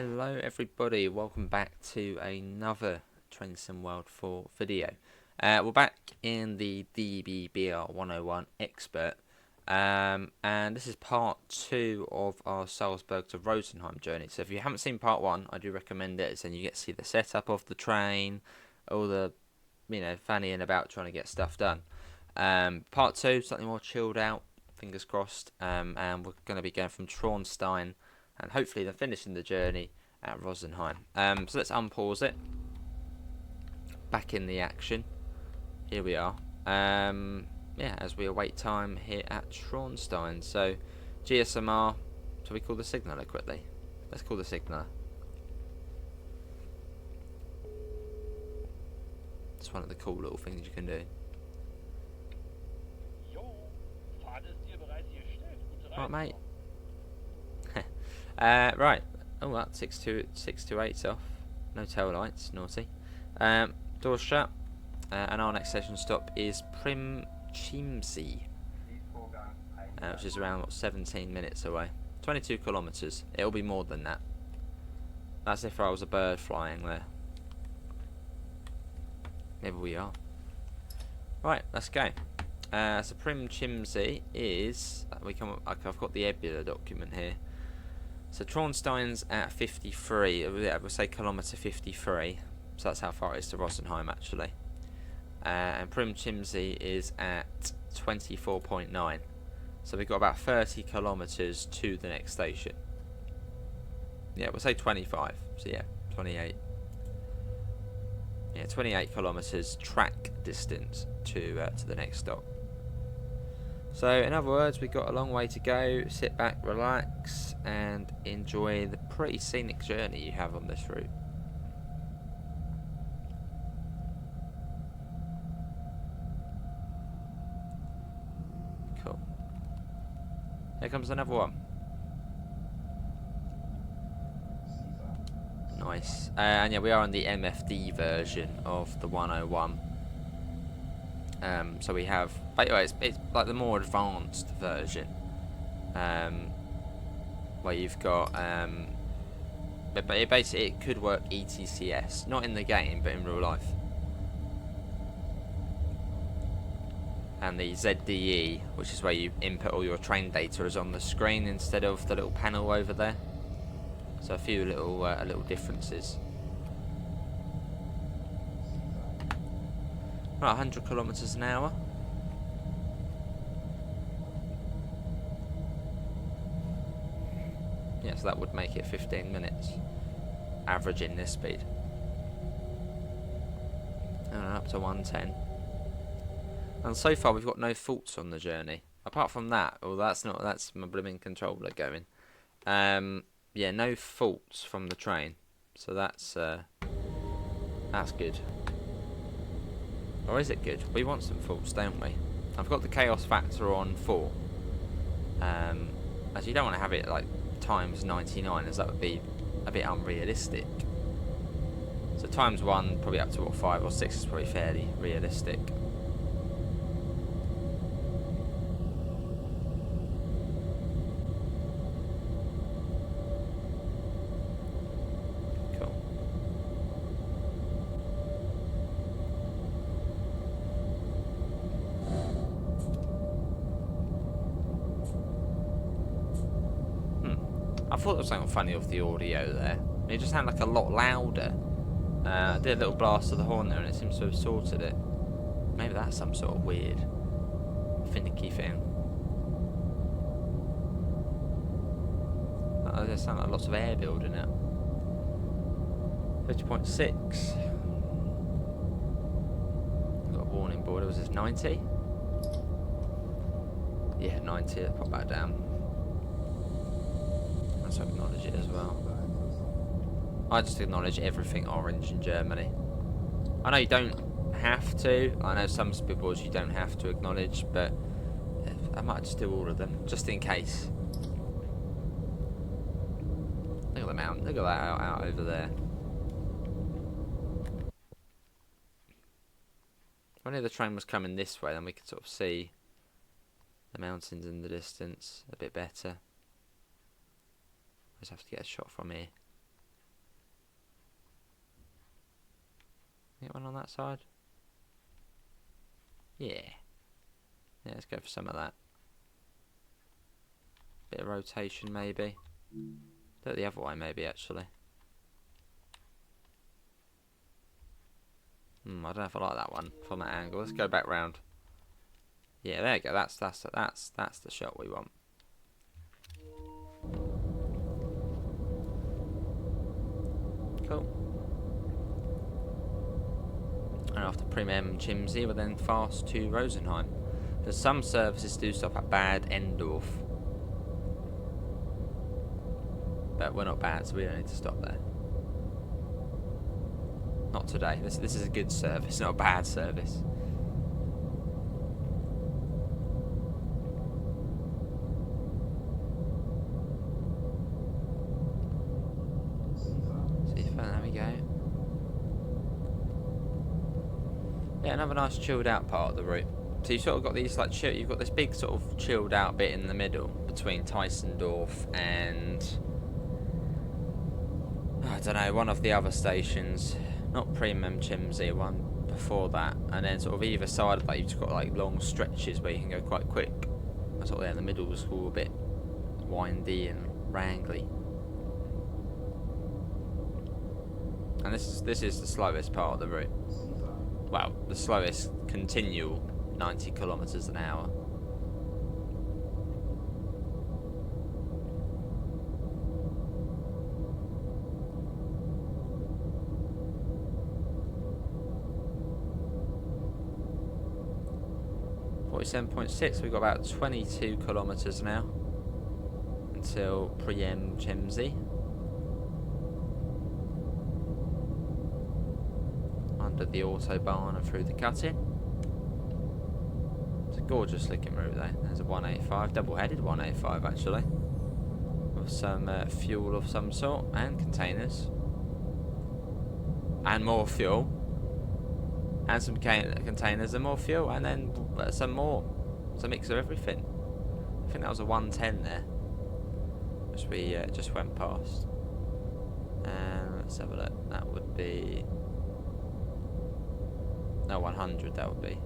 Hello everybody, welcome back to another Train Sim World 4 video. We're back in the DBBR 101 Expert, and this is part 2 of our Salzburg to Rosenheim journey. So if you haven't seen part 1, I do recommend it, so you get to see the setup of the train, all the, fannying about trying to get stuff done. Part 2, something more chilled out, fingers crossed, and we're going to be going from Traunstein and hopefully then finishing the journey at Rosenheim. So let's unpause it. Back in the action. Here we are. As we await time here at Traunstein. So GSMR. Shall we call the signaller quickly? Let's call the signaller. It's one of the cool little things you can do. Right, mate. Right. Oh, that's 628's off. No tail lights. Naughty. Doors shut. And our next station stop is Prien Chiemsee, which is around 17 minutes away. 22 kilometres. It'll be more than that. That's if I was a bird flying there. Maybe we are. Right, let's go. So Prien Chiemsee is. I've got the Ebula document here. So Traunstein's at 53, we'll say kilometre 53, so that's how far it is to Rosenheim actually. And Prien Chiemsee is at 24.9, so we've got about 30 kilometres to the next station. Yeah, we'll say 25, so yeah, 28. Yeah, 28 kilometres track distance to the next stop. So in other words, we've got a long way to go. Sit back, relax, and enjoy the pretty scenic journey you have on this route. Cool. Here comes another one. Nice. And yeah, we are on the MFD version of the 101. So we have, by the way, it's like the more advanced version, where you've got, but it could work ETCS, not in the game, but in real life. And the ZDE, which is where you input all your train data, is on the screen instead of the little panel over there. So a few little differences. Right, 100 kilometres an hour. Yeah, so that would make it 15 minutes, averaging this speed. And up to 110. And so far we've got no faults on the journey. Apart from that, well, that's my blooming controller going. Yeah, no faults from the train. So that's good. Or is it good? We want some faults, don't we? I've got the chaos factor on 4. As you don't want to have it like times 99, as that would be a bit unrealistic. So times 1, probably up to what, 5 or 6 is probably fairly realistic. I thought there was something funny with the audio there. It just sounded like a lot louder. I did a little blast of the horn there and it seems to have sorted it. Maybe that's some sort of weird, finicky thing. There sound like lots of air building it. 50.6. Got a warning board. Was this 90? Yeah, 90. Let's pop that down. Let's acknowledge it as well. I just acknowledge everything orange in Germany. I know you don't have to. I know some people you don't have to acknowledge, but I might just do all of them, just in case. Look at the mountain. Look at that out over there. If only the train was coming this way, then we could sort of see the mountains in the distance a bit better. I just have to get a shot from here. Get one on that side? Yeah. Yeah, let's go for some of that. Bit of rotation maybe. Do it the other way maybe actually. I don't know if I like that one from that angle. Let's go back round. Yeah, there you go. That's the shot we want. Cool. And after Prien Chiemsee, we're then fast to Rosenheim. Because some services do stop at Bad Endorf. But we're not bad, so we don't need to stop there. Not today. This is a good service, not a bad service. There we go. Yeah, another nice chilled out part of the route. So you've sort of got these like you've got this big sort of chilled out bit in the middle between Teissendorf and I don't know, one of the other stations. Not Prien Chiemsee, one before that, and then sort of either side of that you've just got like long stretches where you can go quite quick. And sort of there in the middle was all a bit windy and wrangly. And this is the slowest part of the route. Well, the slowest continual 90 kilometers an hour. .6, we've got about 22 kilometers now until Prien Chiemsee. Under the autobahn and through the cutting. It's a gorgeous looking route though. There's a 185, double-headed 185 actually, with some fuel of some sort and containers, and more fuel. And some containers and more fuel, and then some more. It's a mix of everything. I think that was a 110 there, which we just went past. And let's have a look. That would be 100. That would be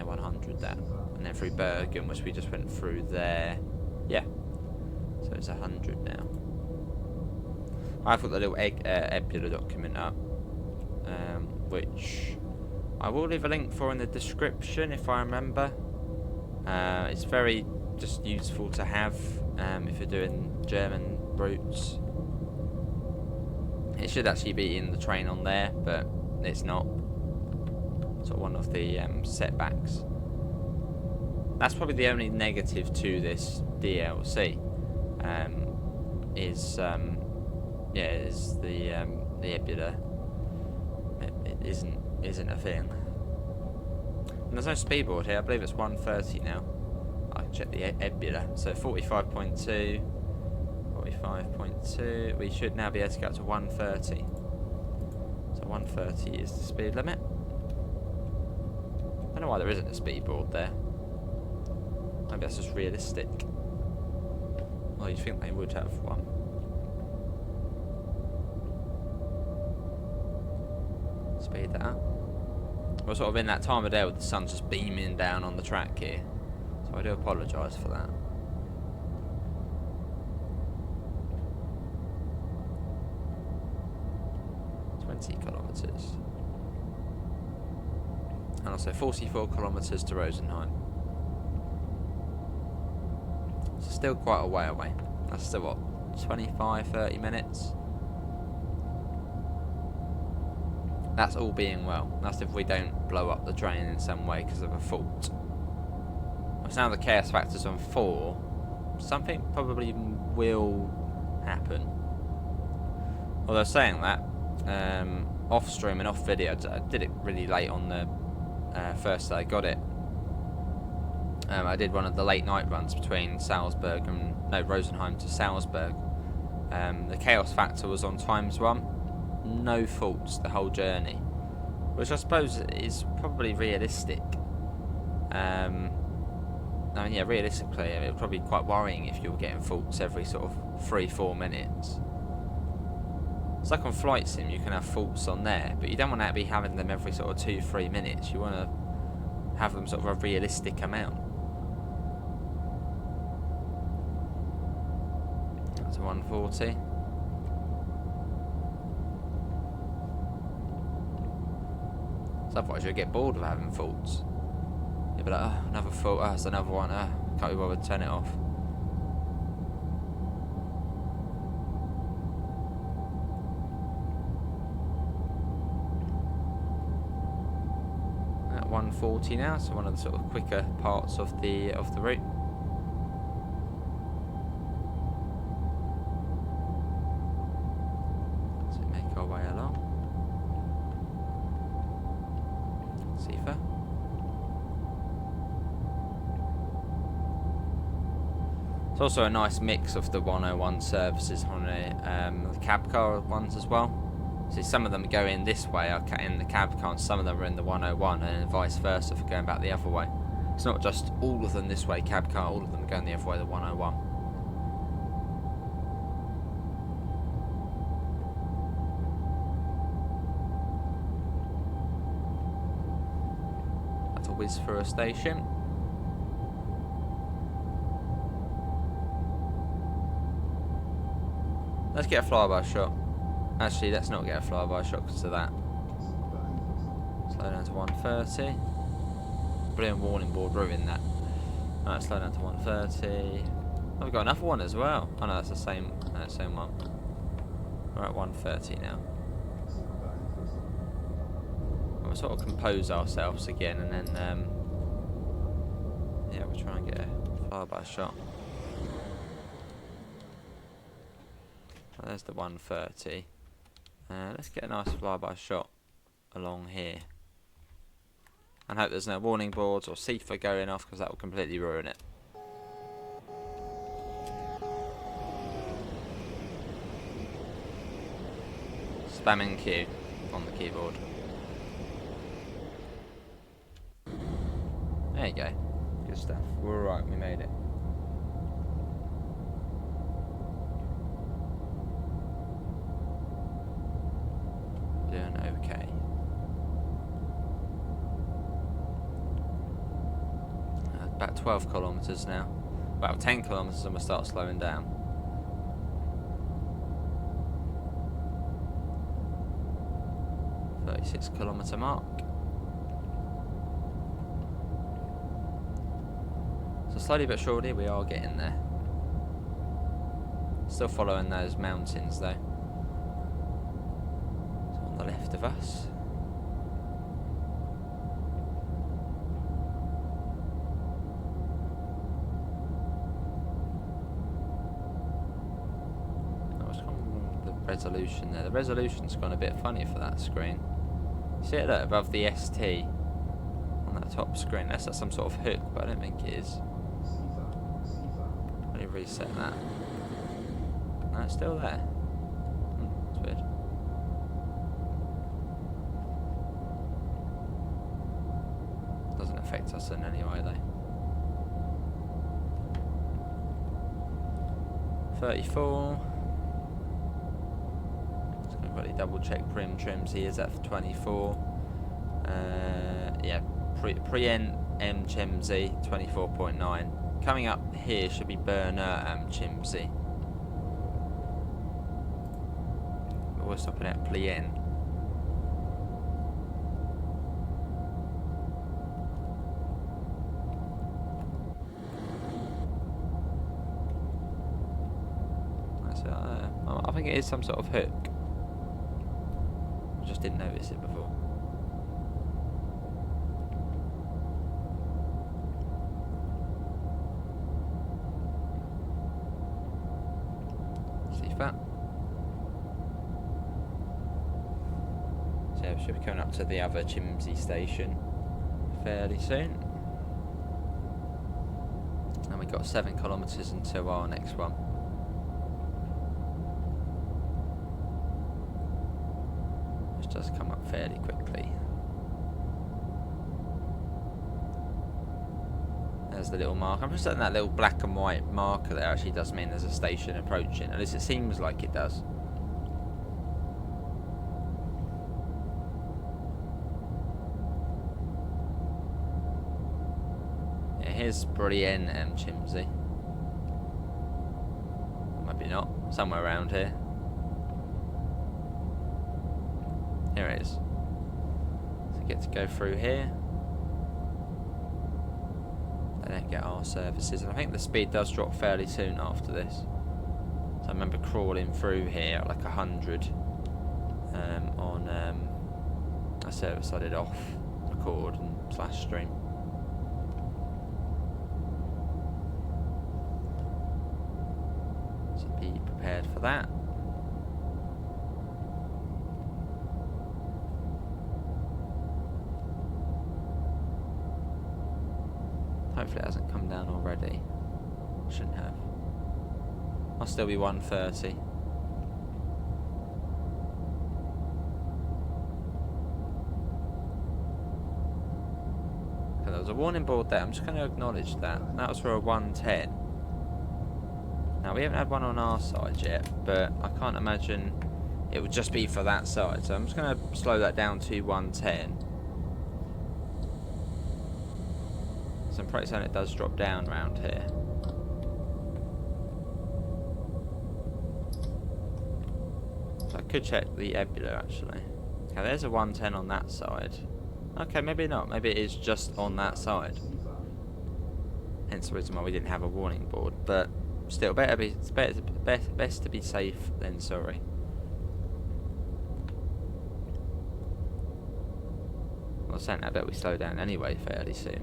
100 that, and then through Bergen, which we just went through there. Yeah, so it's 100 now. I've got the little Ebula document up. Which I will leave a link for in the description if I remember. It's very just useful to have if you're doing German routes. It should actually be in the train on there, but it's not. So one of the setbacks. That's probably the only negative to this DLC. Is the Ebula. It isn't a thing. And there's no speedboard here. I believe it's 130 now. I can check the Ebula. So 45.2, 45.2. We should now be able to get up to 130. So 130 is the speed limit. I don't know why there isn't a speedboard there. Maybe that's just realistic. Well, you'd think they would have one. Speed that up. We're sort of in that time of day with the sun just beaming down on the track here, so I do apologise for that. kilometres, and also 44 kilometres to Rosenheim. So still quite a way away. That's still what, 25-30 minutes. That's all being well. That's if we don't blow up the train in some way because of a fault. So now the chaos factor's on 4. Something probably will happen. Although saying that, off stream and off video, I did it really late on the first day I got it. I did one of the late night runs between Salzburg and Rosenheim to Salzburg. The chaos factor was on ×1. No faults the whole journey, which I suppose is probably realistic. I mean, yeah, realistically, it would probably be quite worrying if you were getting faults every sort of 3-4 minutes. It's like on Flight Sim, you can have faults on there, but you don't want to be having them every sort of 2-3 minutes. You want to have them sort of a realistic amount. That's a 140. So otherwise you'll get bored of having faults. You'll be like, oh, another fault, oh, there's another one, oh, can't be bothered to turn it off. At 140 now, so one of the sort of quicker parts of the route. So we make our way along. Safer. It's also a nice mix of the 101 services on the cab car ones as well. See, some of them go in this way are in the cab car, and some of them are in the 101, and vice versa for going back the other way. It's not just all of them this way cab car, all of them are going the other way the 101. That's a whiz for a station. Let's get a flyby shot. Actually, let's not get a flyby shot because of that. Slow down to 130. Brilliant warning board ruined that. Alright, slow down to 130. Oh, we've got another one as well. Oh no, that's the same. No, same one. We're at 130 now. We'll sort of compose ourselves again, and then yeah, we'll try and get a flyby shot. There's the 130. Let's get a nice flyby shot along here. And hope there's no warning boards or CFA going off, because that will completely ruin it. Spamming Q on the keyboard. There you go. Good stuff. We're alright, we made it. Doing okay. About 12 kilometres now. About 10 kilometres and we'll start slowing down. .36 mark. So slowly but surely we are getting there. Still following those mountains though. On the left of us. What's wrong with the resolution there? The resolution's gone a bit funny for that screen. See it there above the ST on that top screen? Unless that's some sort of hook, but I don't think it is. Let me reset that. No, it's still there. That's weird. Doesn't affect us in any way though. 34. Just gonna quickly double check Prien Chiemsee is at 24. Yeah, Prien Chiemsee 24.9. Coming up here should be Chiemsee. But we're stopping at Prien. I think it is some sort of hook. I just didn't notice it before. See that? So we should be coming up to the other Chiemsee station fairly soon. And we've got 7 kilometres until our next one. Does come up fairly quickly. There's the little mark. I'm just letting that little black and white marker there actually does mean there's a station approaching. At least it seems like it does. is Prien Chiemsee. Maybe not. Somewhere around here. Here it is. So we get to go through here. They don't get our services, and I think the speed does drop fairly soon after this. So I remember crawling through here at like 100 on a service I did off record and / stream. So be prepared for that. Hopefully it hasn't come down already. Shouldn't have. I'll still be 130. Okay, there was a warning board there. I'm just going to acknowledge that. That was for a 110. Now we haven't had one on our side yet, but I can't imagine it would just be for that side. So I'm just going to slow that down to 110. So I'm pretty certain it does drop down around here. So I could check the Ebula actually. Okay, there's a 110 on that side. Okay, maybe not. Maybe it is just on that side. Hence the reason why we didn't have a warning board. But still, it's best to be safe than sorry. Well, saying that, I bet we slow down anyway fairly soon.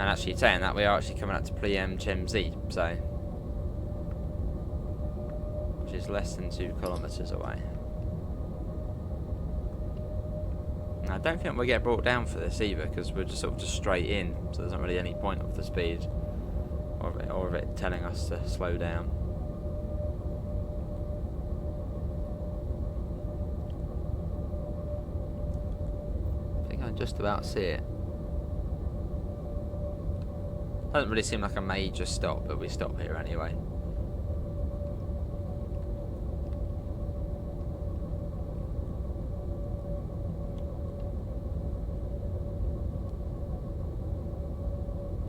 And actually saying that, we are actually coming up to Prien Chiemsee, so which is less than 2 kilometres away. And I don't think we'll get brought down for this either, because we're just sort of just straight in, so there's not really any point of the speed or of it telling us to slow down. I think I just about see it. Doesn't really seem like a major stop, but we stop here anyway.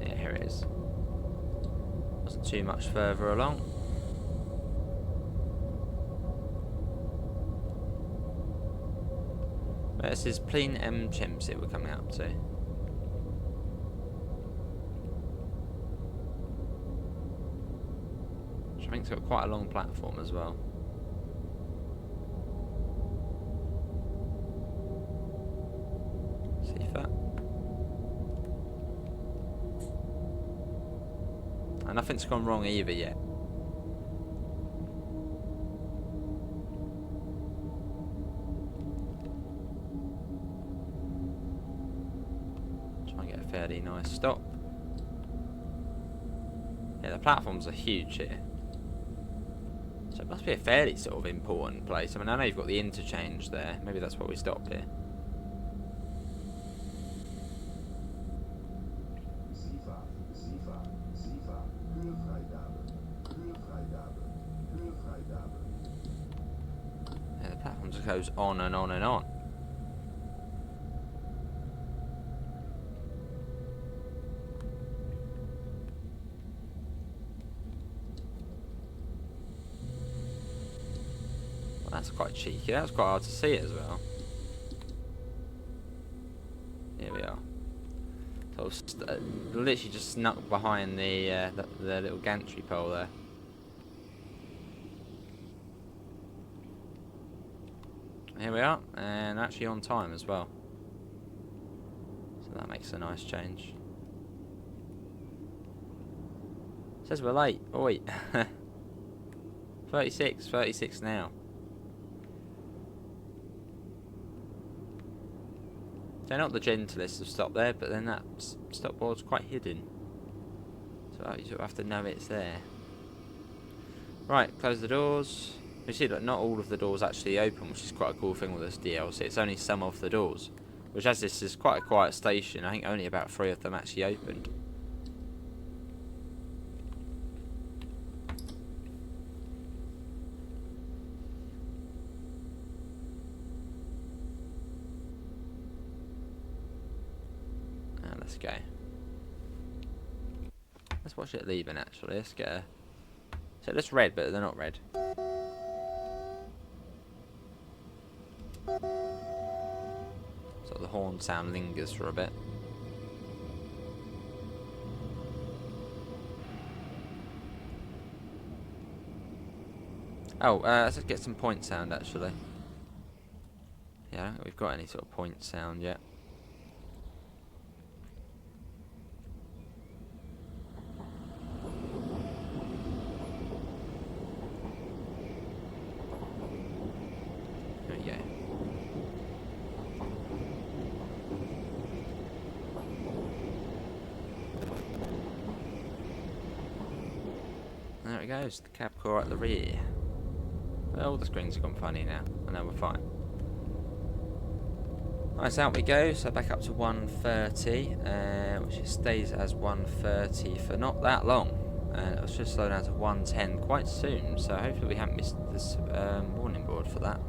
Yeah, here it is. Wasn't too much further along. But this is Prien Chiemsee we're coming up to. I think it's got quite a long platform as well. See that? And nothing's gone wrong either yet. Try and get a fairly nice stop. Yeah, the platforms are huge here. So it must be a fairly sort of important place. I mean, I know you've got the interchange there. Maybe that's why we stopped here. Yeah, the platform just goes on and on and on. That's quite cheeky. That was quite hard to see as well. Here we are. So literally just snuck behind the little gantry pole there. Here we are, and actually on time as well. So that makes a nice change. Says we're late. Oh wait. 36 now. They're not the gentlest of stop there, but then that stopboard's quite hidden. So you sort of have to know it's there. Right, close the doors. You see that not all of the doors actually open, which is quite a cool thing with this DLC. It's only some of the doors. Which, as this is quite a quiet station, I think only about 3 of them actually opened. let's go. Let's watch it leaving actually. Let's get a... So it's red, but they're not red. So the horn sound lingers for a bit. Oh, let's just get some point sound actually. Yeah, I don't think we've got any sort of point sound yet. There we go. There it goes, the cab core at the rear. Well, the screen's gone funny now. I know we're fine. Nice, out we go. So back up to 130, which stays as 130 for not that long. And it'll just slow down to 110 quite soon. So hopefully we haven't missed this warning board for that.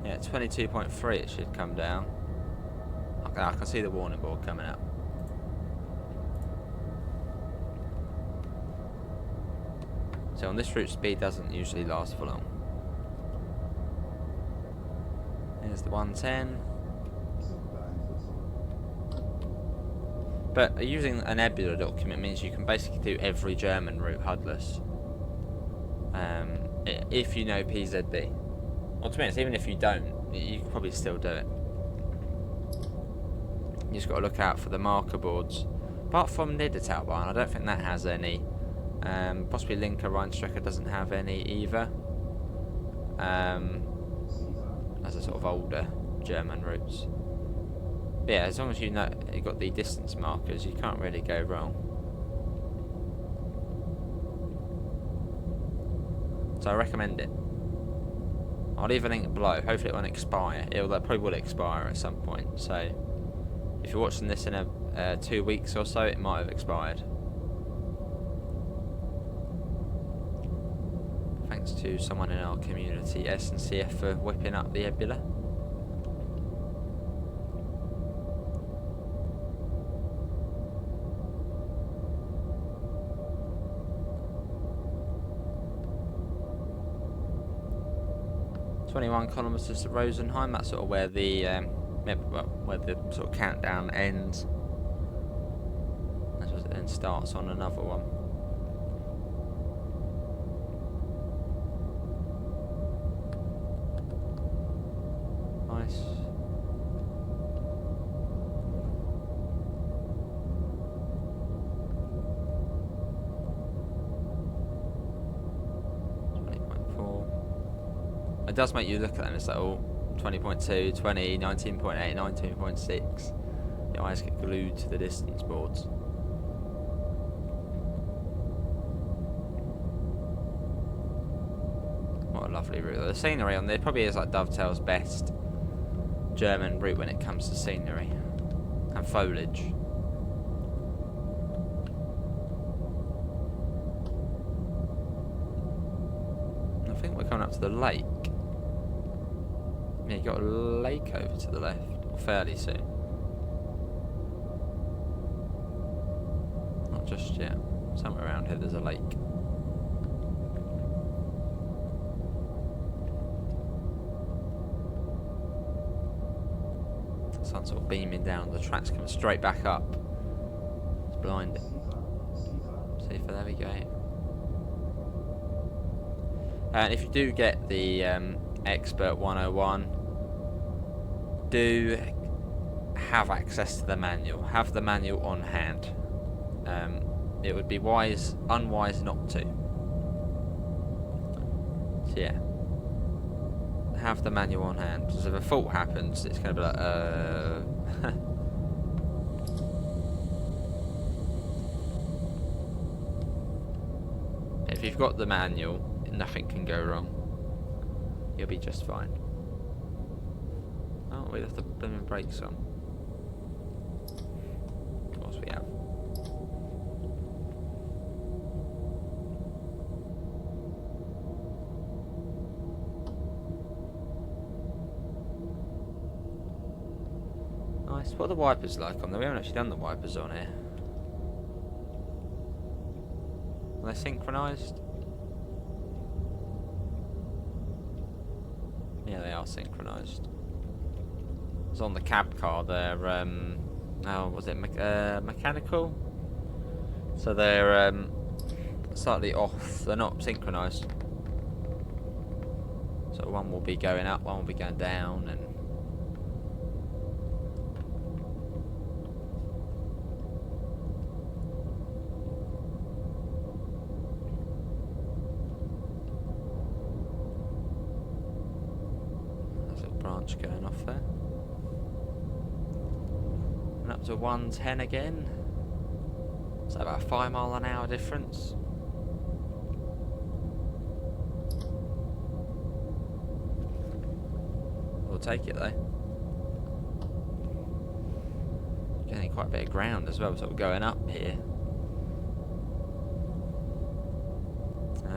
Yeah, 22.3 it should come down. Okay, I can see the warning board coming up. So on this route, speed doesn't usually last for long. Here's the 110. But using a nebula document means you can basically do every German route HUDless. If you know PZB. Well, to be honest, even if you don't, you can probably still do it. You just got to look out for the marker boards. Apart from Dovetail, I don't think that has any. Possibly Linker Rheinstrecke doesn't have any either. As a sort of older German routes. But yeah, as long as you know you've got the distance markers, you can't really go wrong. So I recommend it. I'll leave a link below. Hopefully it won't expire. It probably will expire at some point. So if you're watching this in 2 weeks or so, it might have expired. Thanks to someone in our community, S&CF, for whipping up the Ebula. .21 kilometres to Rosenheim. That's sort of where the where the sort of countdown ends. That's what it then starts on another one. Nice. It does make you look at them, it's like, oh, 20.2, 20, 19.8, 19.6. Your eyes get glued to the distance boards. What a lovely route. The scenery on there probably is like Dovetail's best German route when it comes to scenery and foliage. I think we're coming up to the lake. Yeah, you got a lake over to the left, or fairly soon. Not just yet. Somewhere around here there's a lake. Sun's sort of beaming down, the track's coming straight back up. It's blinding. See if there we go. And if you do get the Expert 101, do have access to the manual. Have the manual on hand. It would be unwise not to. So yeah, have the manual on hand. Because if a fault happens, it's going to be like, If you've got the manual, nothing can go wrong. You'll be just fine. Oh, we left the blooming brakes on. Of course we have. synchronised? What are the wipers like on there? We haven't actually done the wipers on here. Are they synchronised? Yeah, they are synchronised. It's on the cab car. They're oh, was it mechanical? So they're slightly off. They're not synchronised. So one will be going up, one will be going down, and there's a little branch going off there. And up to 110 again. So about a 5 mile an hour difference. We'll take it though. Getting quite a bit of ground as well, sort of going up here.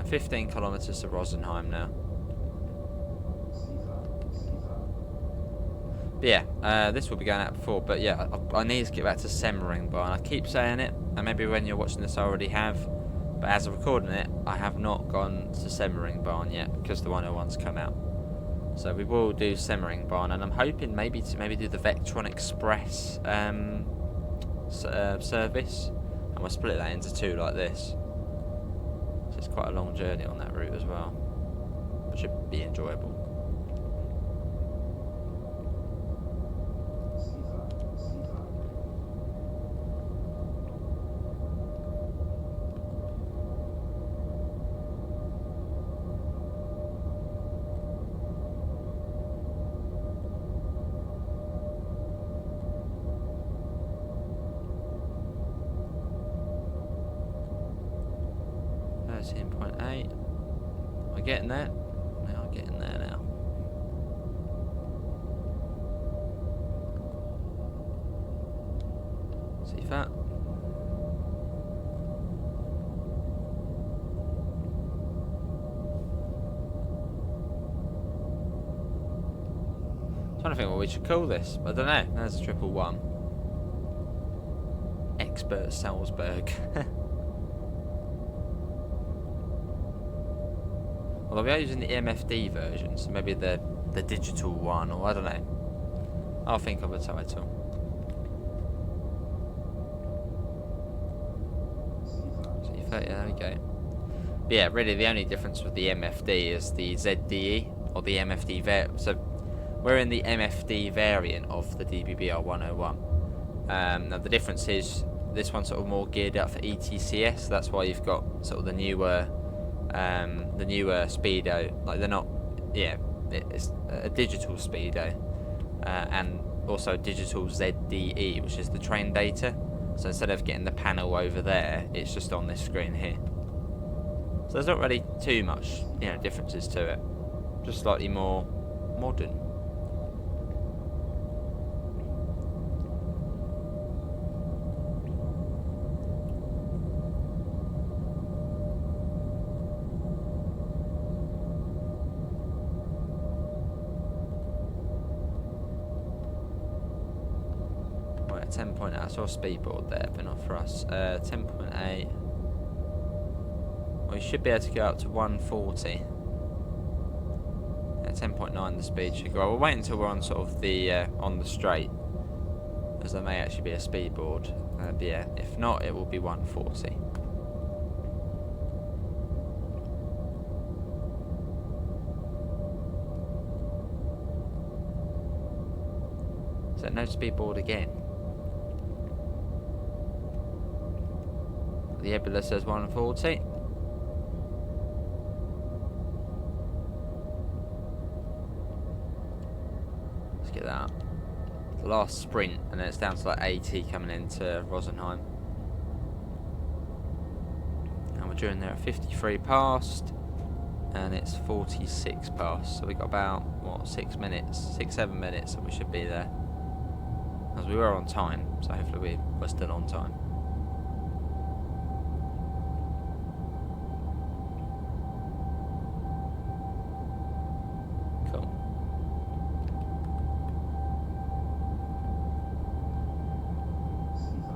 15 kilometres to Rosenheim now. But yeah, this will be going out before, but yeah, I need to get back to Semmering Barn. I keep saying it, and maybe when you're watching this I already have, but as I'm recording it, I have not gone to Semmering Barn yet, because the 101's come out. So we will do Semmering Barn, and I'm hoping maybe to do the Vectron Express service, and we'll split that into two like this. So it's quite a long journey on that route as well, which should be enjoyable. We're getting there. Now we're getting there now. See that? Trying to think what we should call this. I don't know. There's a 111. Expert Salzburg. Although we are using the MFD version, so maybe the digital one, or I don't know. I'll think of a title. C30, there we go. But yeah, really the only difference with the MFD is the ZDE, or the MFD variant. So we're in the MFD variant of the DBBR 101. Now the difference is this one's sort of more geared up for ETCS, so that's why you've got sort of the newer speedo. Like they're not, yeah, it's a digital speedo, and also digital ZDE, which is the train data. So instead of getting the panel over there, it's just on this screen here. So there's not really too much, differences to it. Just slightly more modern. Right, 10.8. I saw a speedboard there, but not for us. 10.8. We should be able to go up to 140. 10.9 the speed should go. We'll wait until we're on sort of the on the straight, as there may actually be a speedboard. But yeah, if not, it will be 140. So no speedboard again. The Ebola says 140. Let's get that. The last sprint, and then it's down to like 80 coming into Rosenheim. And we're doing there at 53 past, and it's 46 past. So we got about, what, 6 minutes, 7 minutes, and we should be there. As we were on time, so hopefully we're still on time.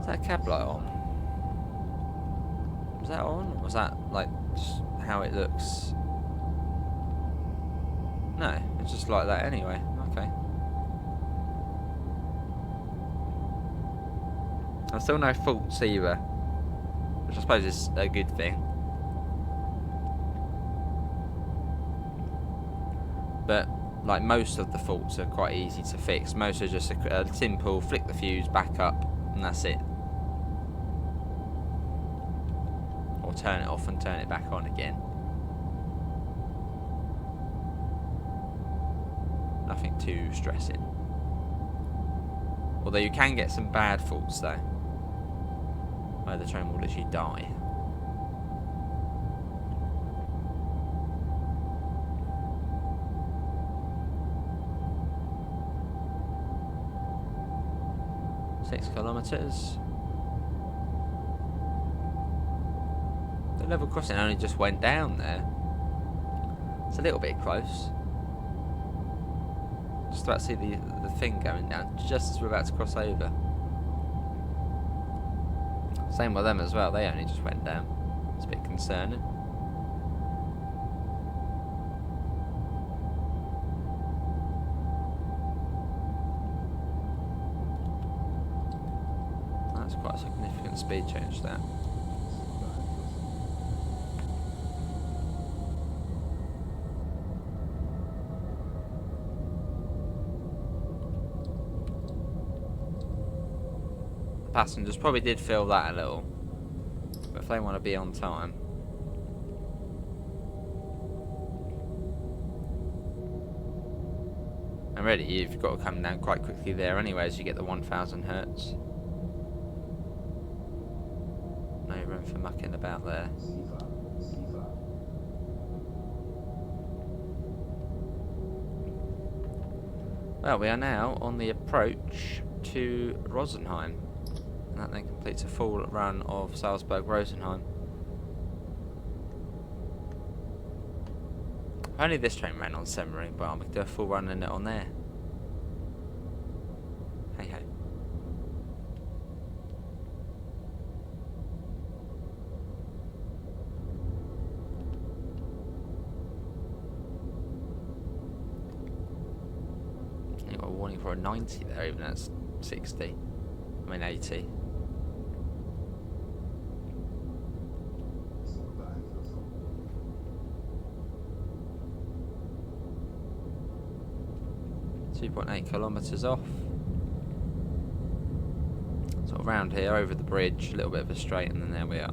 Is that cab light on? Was that on? Or was that like just how it looks? No, it's just like that anyway. Okay. There's still no faults either, which I suppose is a good thing. But like most of the faults are quite easy to fix. Most are just a simple flick the fuse back up and that's it. Or turn it off and turn it back on again. Nothing too stressing. Although you can get some bad faults though, where the train will literally die. Six kilometres. The level crossing only just went down there. It's a little bit close. Just about to see the thing going down just as we're about to cross over. Same with them as well, they only just went down. It's a bit concerning. That's quite a significant speed change there. Passengers probably did feel that a little, but if they want to be on time. And really, you've got to come down quite quickly there anyway as you get the 1000 hertz. No room for mucking about there. Well, we are now on the approach to Rosenheim. And that then completes a full run of Salzburg Rosenheim. Only this train ran on Semmering, but I'll do a full run in it on there. Hey ho. You got a warning for a 90 there, even though it's 60. I mean 80. .8 kilometres off. Sort of round here, over the bridge, a little bit of a straight, and then there we are.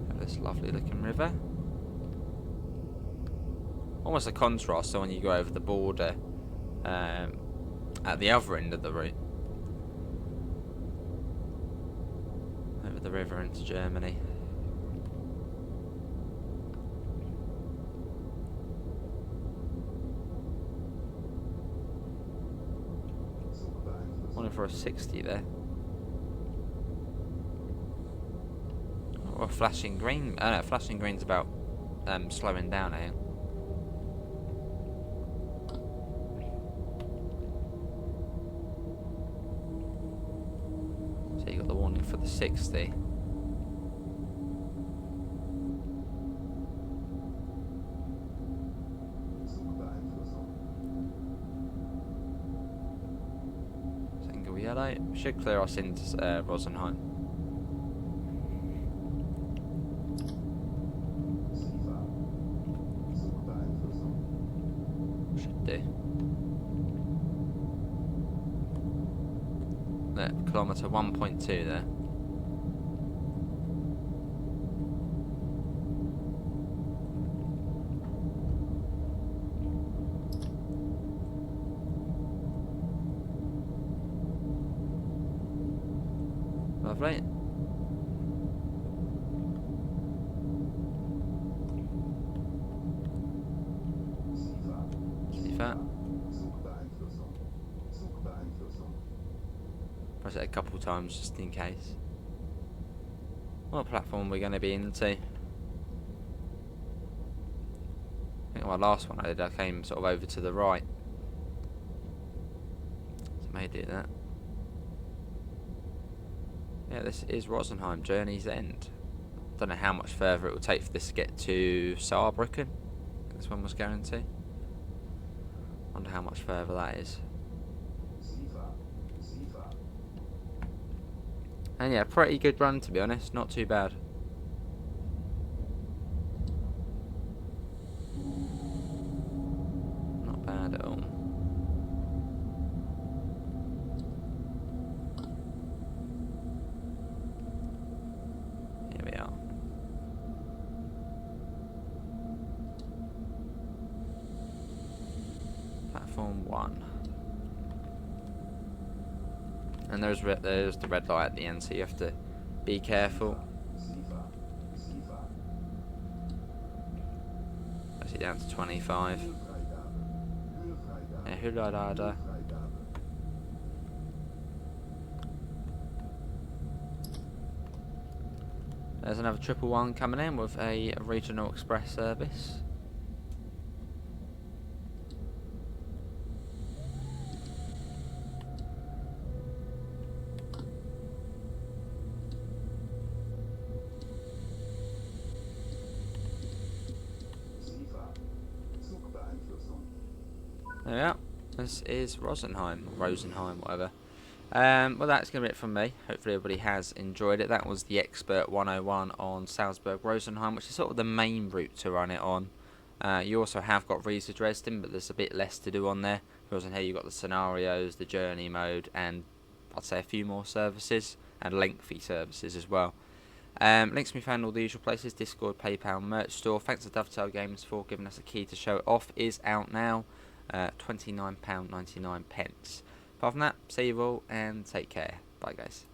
Have this lovely looking river. Almost a contrast to when you go over the border at the other end of the route. Over the river into Germany. For a 60 there. Or a flashing green. No, flashing green's about slowing down here. So you got the warning for the 60. Yellow should clear us into Rosenheim. Should do. There, kilometre 1.2 there. Lovely. See that? Press it a couple times just in case. What platform are we going to be into? I think my last one I did, I came sort of over to the right. So I may do that. Yeah, this is Rosenheim, Journey's End. Don't know how much further it will take for this to get to Saarbrücken. This one was going to. Wonder how much further that is. And yeah, pretty good run to be honest, not too bad. Not bad at all. Here we are. Platform 1. And there's the red light at the end, so you have to be careful. Actually down to 25. Yeah, Hüllerader. There's another 111 coming in with a regional express service. There we are. This is Rosenheim, or Rosenheim, whatever. Well, that's going to be it from me. Hopefully everybody has enjoyed it. That was the Expert 101 on Salzburg, Rosenheim, which is sort of the main route to run it on. You also have got Riesa Dresden, but there's a bit less to do on there. Whereas on here you've got the scenarios, the journey mode, and I'd say a few more services, and lengthy services as well. Links can be found in all the usual places: Discord, PayPal, merch store. Thanks to Dovetail Games for giving us a key to show it off. Is out now. £29.99. Apart from that, see you all and take care. Bye guys.